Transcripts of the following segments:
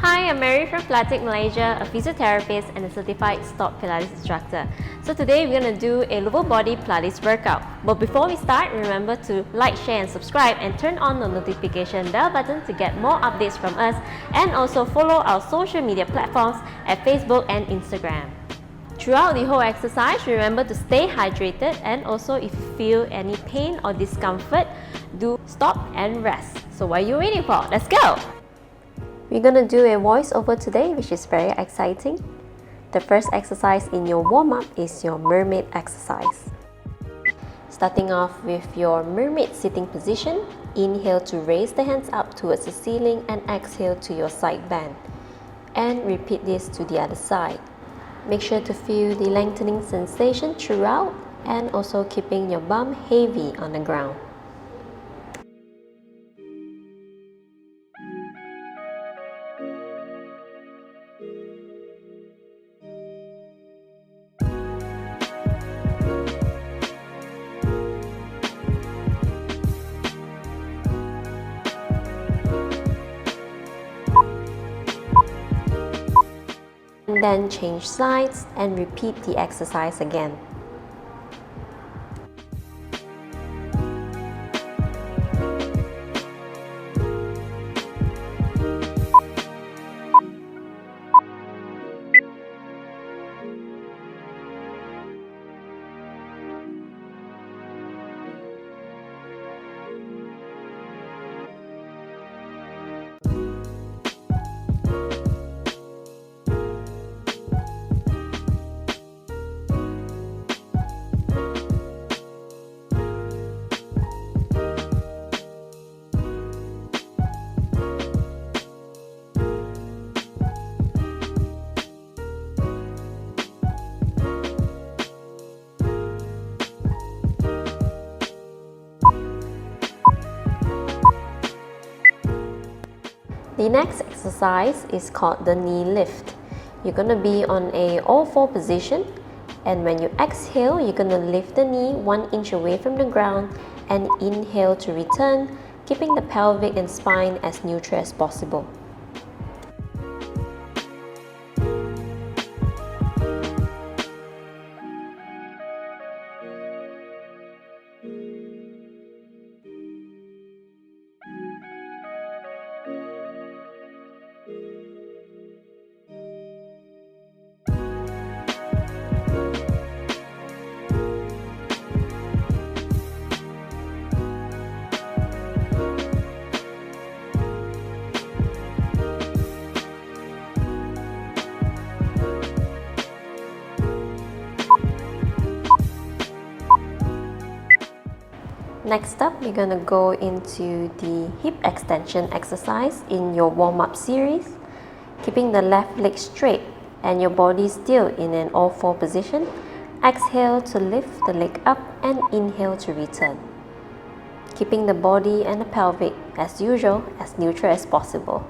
Hi, I'm Mary from Pilatique, Malaysia, a physiotherapist and a certified STOTT Pilates instructor. So today we're going to do a lower body Pilates workout. But before we start, remember to like, share and subscribe and turn on the notification bell button to get more updates from us, and also follow our social media platforms at Facebook and Instagram. Throughout the whole exercise, remember to stay hydrated, and also if you feel any pain or discomfort, do stop and rest. So what are you waiting for? Let's go! We're gonna do a voiceover today, which is very exciting. The first exercise in your warm-up is your mermaid exercise. Starting off with your mermaid sitting position, inhale to raise the hands up towards the ceiling and exhale to your side bend. And repeat this to the other side. Make sure to feel the lengthening sensation throughout and also keeping your bum heavy on the ground. And then change sides and repeat the exercise again. The next exercise is called the knee lift. You're going to be on a all-four position, and when you exhale, you're going to lift the knee 1 inch away from the ground and inhale to return, keeping the pelvic and spine as neutral as possible. Next up, we're gonna go into the hip extension exercise in your warm-up series, keeping the left leg straight and your body still in an all-four position. Exhale to lift the leg up and inhale to return, keeping the body and the pelvic as usual as neutral as possible.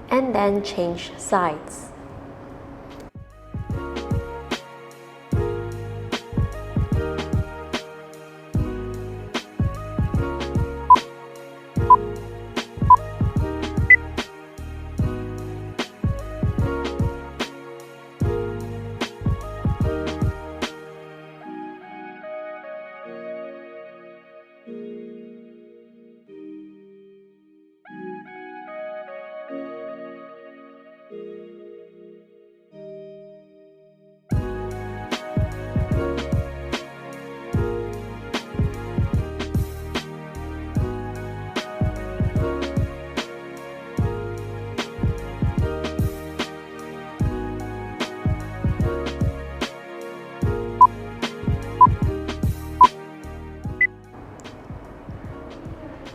And then change sides.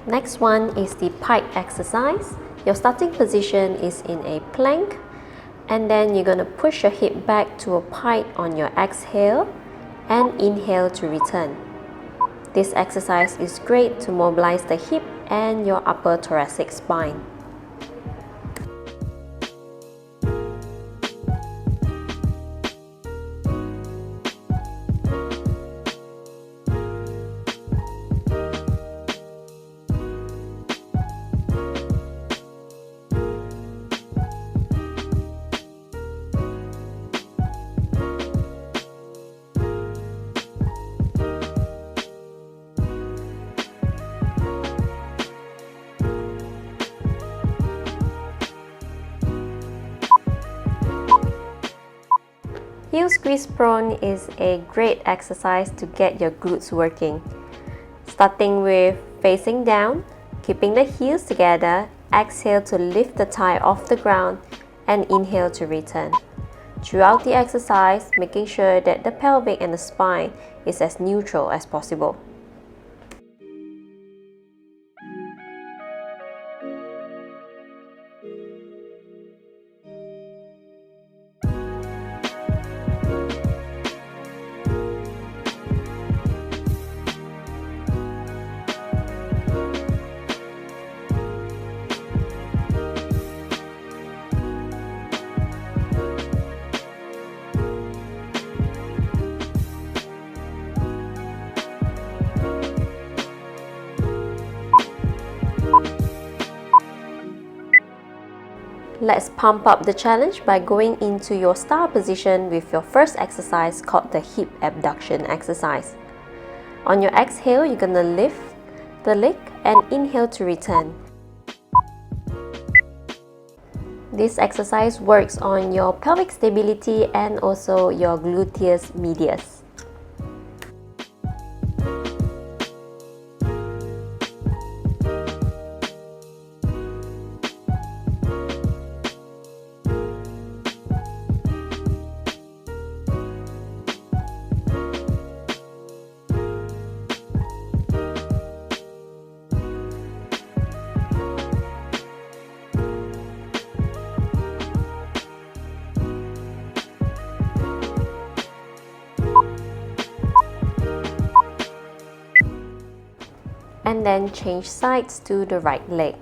Next one is the pike exercise. Your starting position is in a plank, and then you're going to push your hip back to a pike on your exhale and inhale to return. This exercise is great to mobilize the hip and your upper thoracic spine. Heel squeeze prone is a great exercise to get your glutes working. Starting with facing down, keeping the heels together, exhale to lift the thigh off the ground and inhale to return. Throughout the exercise, making sure that the pelvic and the spine is as neutral as possible. Let's pump up the challenge by going into your star position with your first exercise called the hip abduction exercise. On your exhale, you're going to lift the leg and inhale to return. This exercise works on your pelvic stability and also your gluteus medius. And then change sides to the right leg.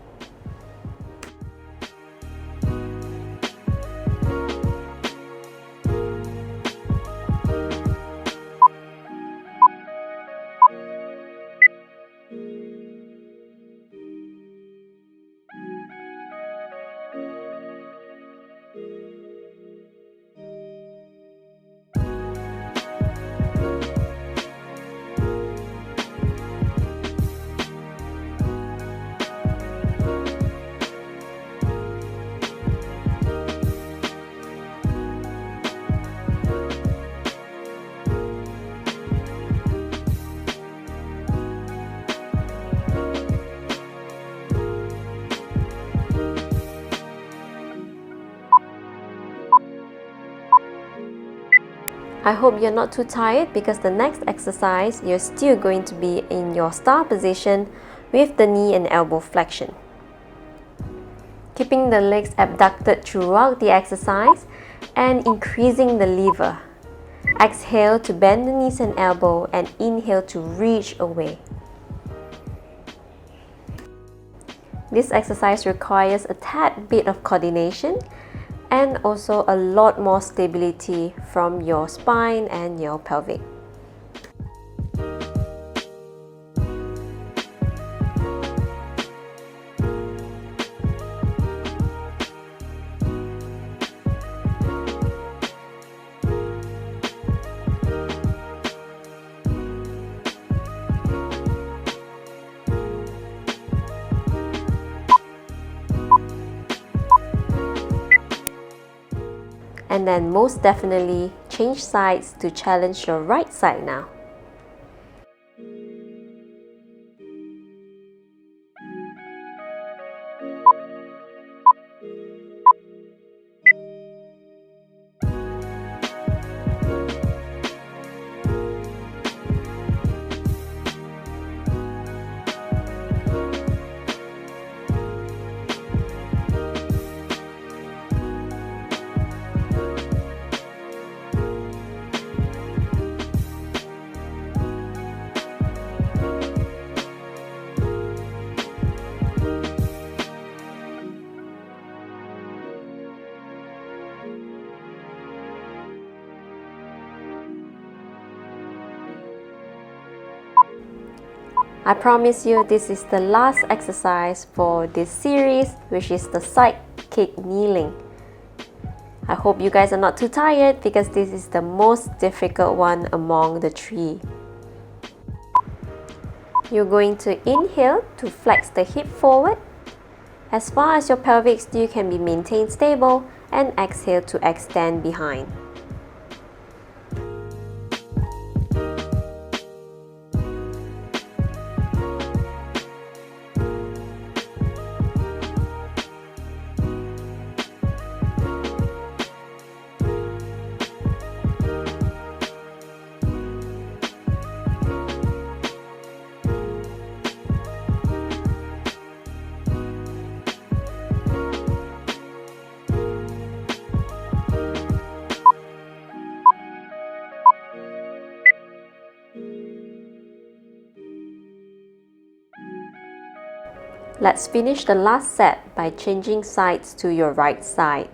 I hope you're not too tired because the next exercise, you're still going to be in your star position with the knee and elbow flexion. Keeping the legs abducted throughout the exercise and increasing the lever. Exhale to bend the knees and elbow and inhale to reach away. This exercise requires a tad bit of coordination and also a lot more stability from your spine and your pelvic. And then most definitely change sides to challenge your right side now. I promise you this is the last exercise for this series, which is the side kick kneeling. I hope you guys are not too tired because this is the most difficult one among the three. You're going to inhale to flex the hip forward as far as your pelvic still can be maintained stable, and exhale to extend behind. Let's finish the last set by changing sides to your right side.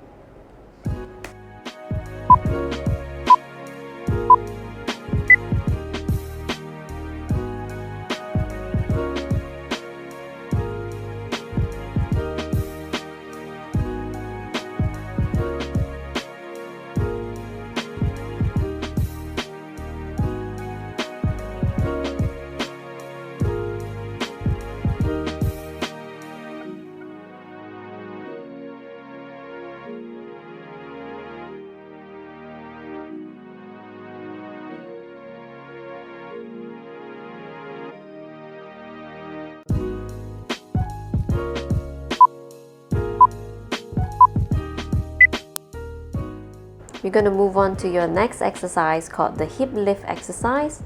We're going to move on to your next exercise called the hip lift exercise.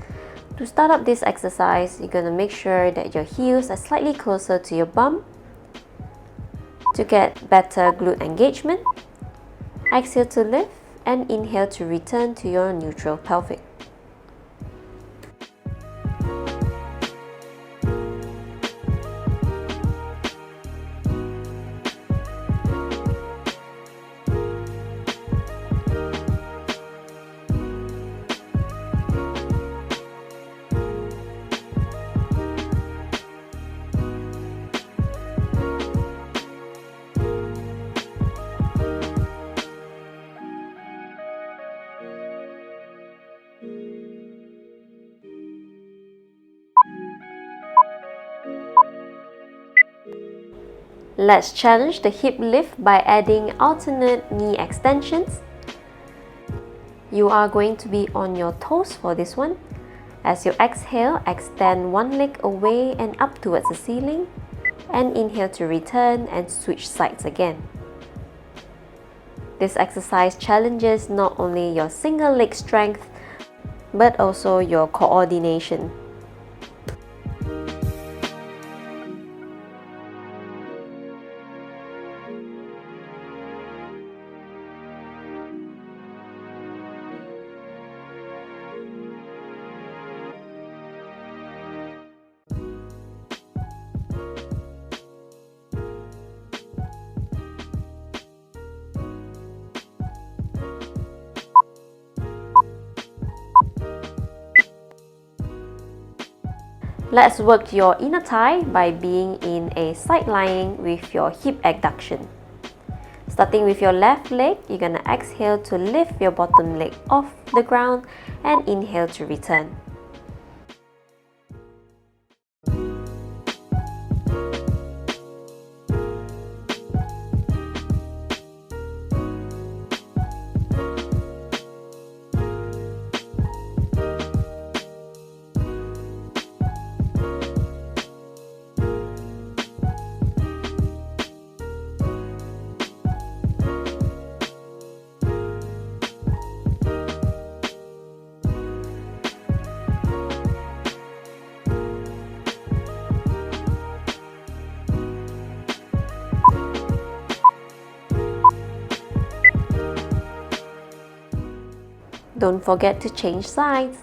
To start up this exercise, you're going to make sure that your heels are slightly closer to your bum to get better glute engagement. Exhale to lift and inhale to return to your neutral pelvic. Let's challenge the hip lift by adding alternate knee extensions. You are going to be on your toes for this one. As you exhale, extend one leg away and up towards the ceiling, and inhale to return and switch sides again. This exercise challenges not only your single leg strength, but also your coordination. Let's work your inner thigh by being in a side lying with your hip abduction. Starting with your left leg, you're going to exhale to lift your bottom leg off the ground and inhale to return. Don't forget to change sides.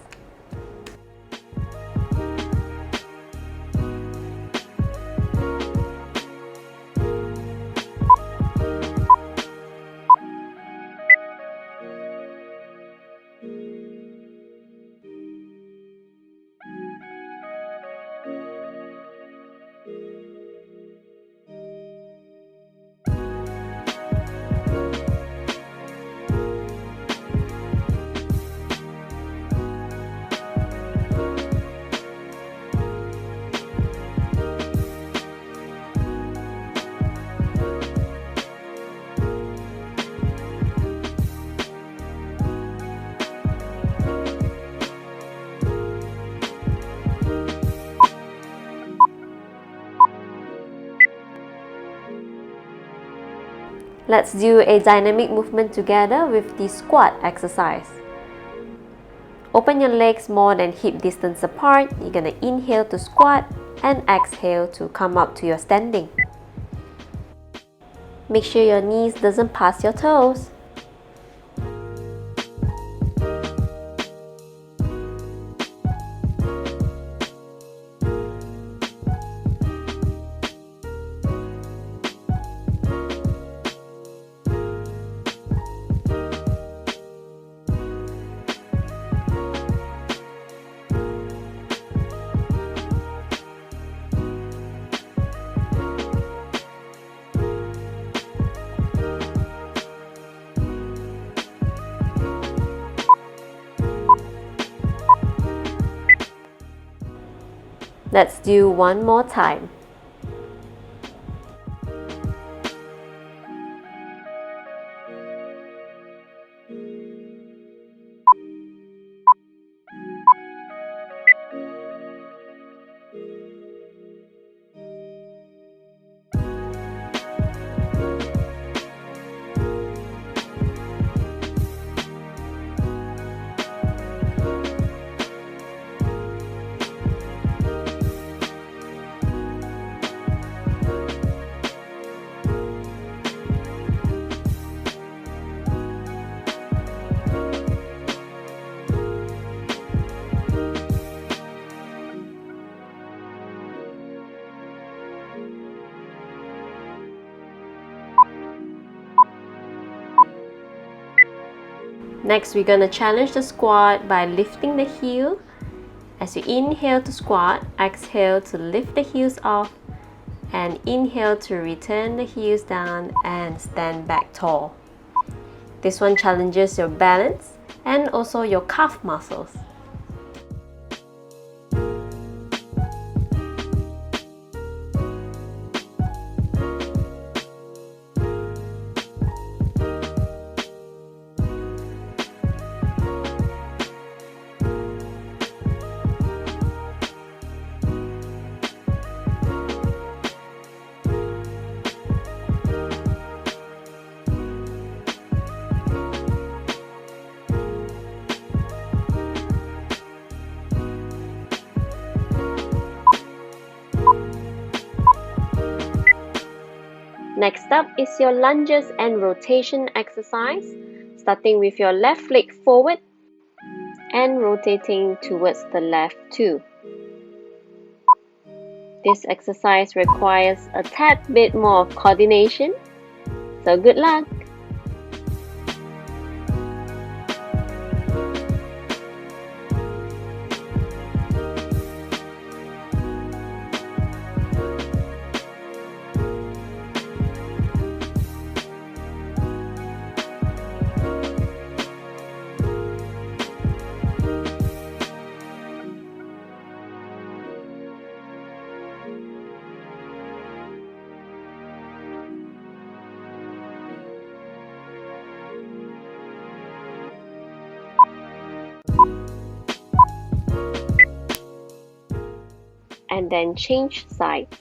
Let's do a dynamic movement together with the squat exercise. Open your legs more than hip distance apart. You're gonna inhale to squat and exhale to come up to your standing. Make sure your knees doesn't pass your toes. Let's do one more time. Next, we're going to challenge the squat by lifting the heel. As you inhale to squat, exhale to lift the heels off, and inhale to return the heels down and stand back tall. This one challenges your balance and also your calf muscles. Next up is your lunges and rotation exercise, starting with your left leg forward and rotating towards the left too. This exercise requires a tad bit more of coordination, so good luck! And then change sides.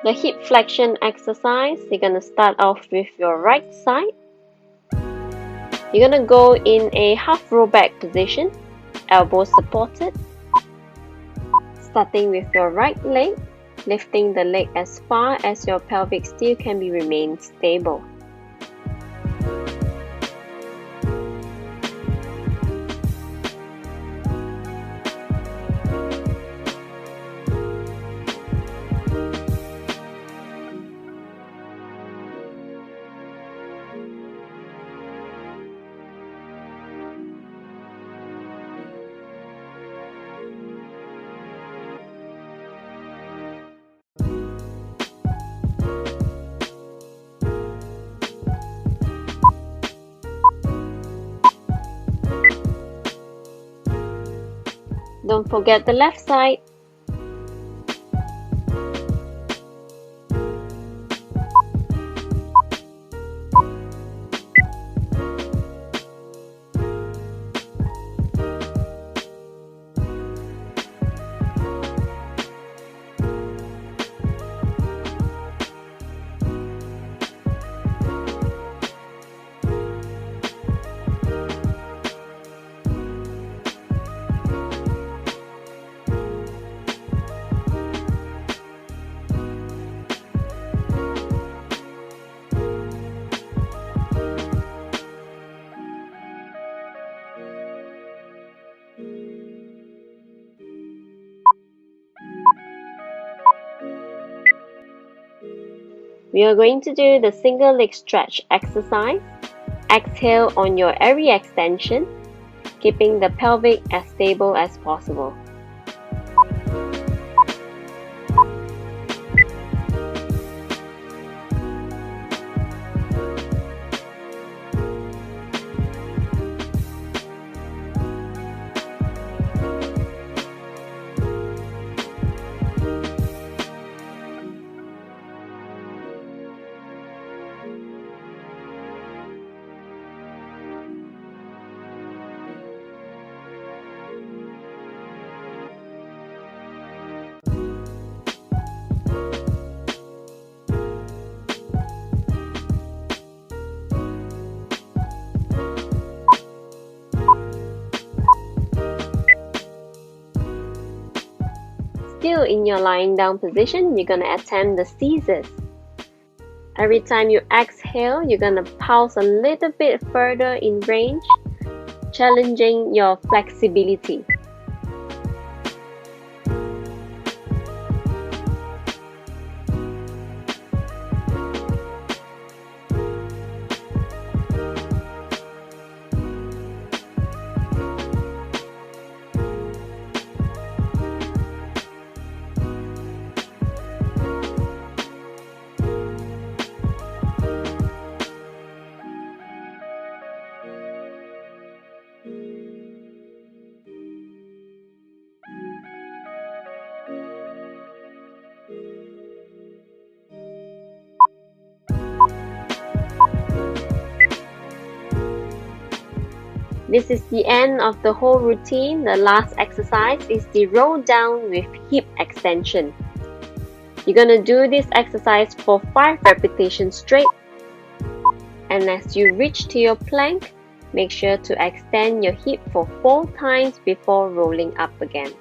The hip flexion exercise, you're going to start off with your right side. You're going to go in a half roll back position, elbows supported. Starting with your right leg, lifting the leg as far as your pelvic still can be remained stable. Don't forget the left side. We are going to do the single leg stretch exercise. Exhale on your every extension, keeping the pelvic as stable as possible. Still in your lying down position, you're going to attempt the scissors. Every time you exhale, you're going to pulse a little bit further in range, challenging your flexibility. This is the end of the whole routine. The last exercise is the roll down with hip extension. You're going to do this exercise for 5 repetitions straight. And as you reach to your plank, make sure to extend your hip for 4 times before rolling up again.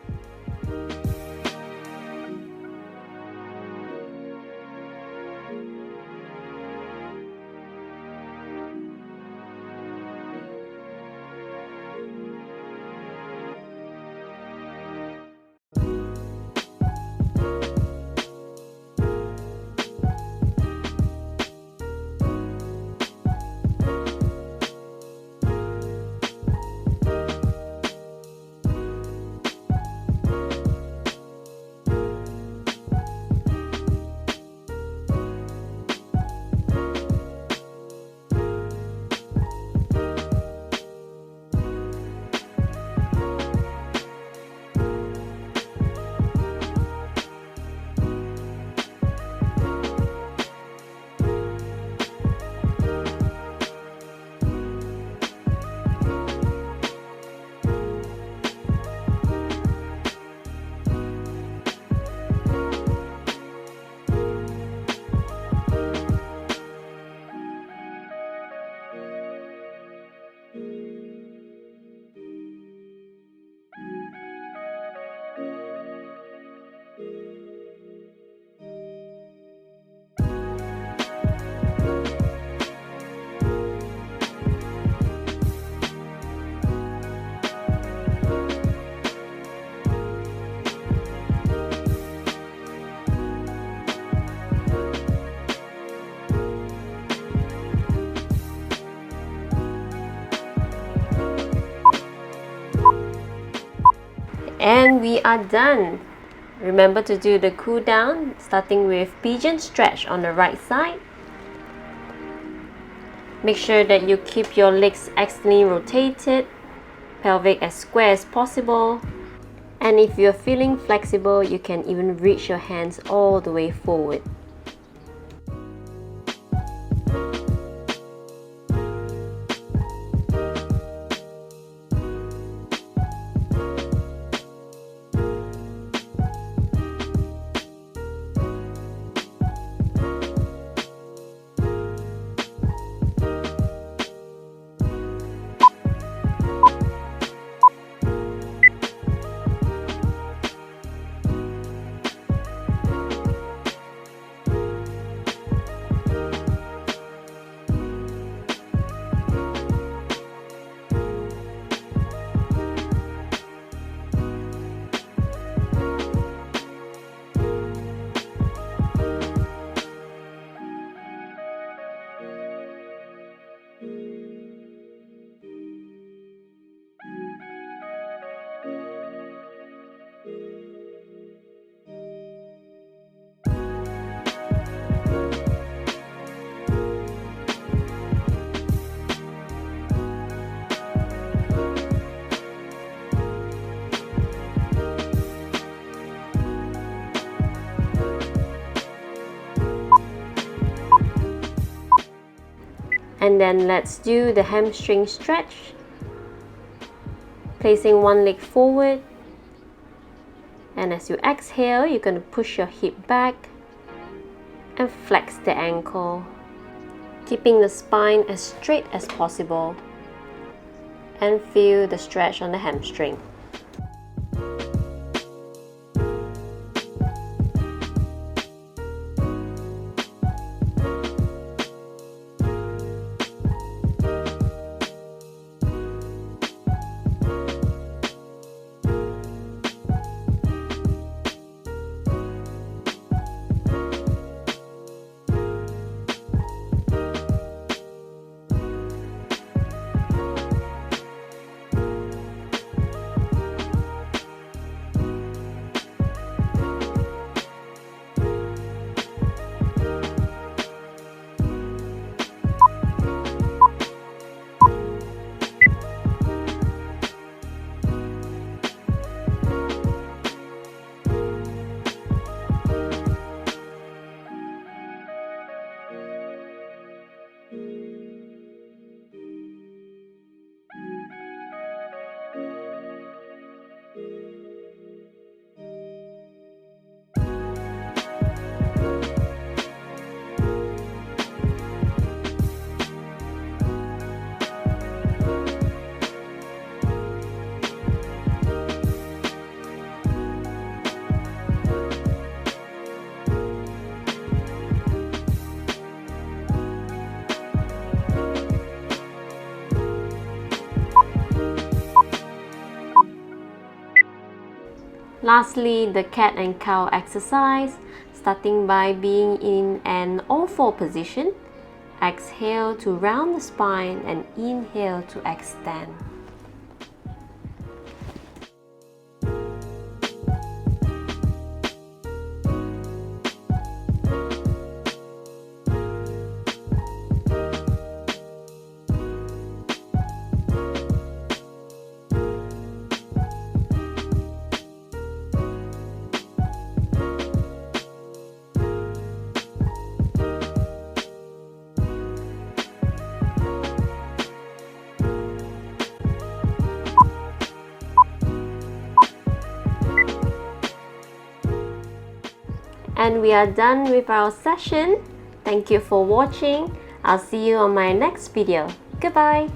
And we are done. Remember to do the cool down, starting with pigeon stretch on the right side. Make sure that you keep your legs externally rotated, pelvic as square as possible. And if you're feeling flexible, you can even reach your hands all the way forward. And then let's do the hamstring stretch. Placing one leg forward. And as you exhale, you're going to push your hip back and flex the ankle. Keeping the spine as straight as possible. And feel the stretch on the hamstring. Lastly, the cat and cow exercise, starting by being in an all-four position. Exhale to round the spine and inhale to extend. And we are done with our session. Thank you for watching. I'll see you on my next video. Goodbye.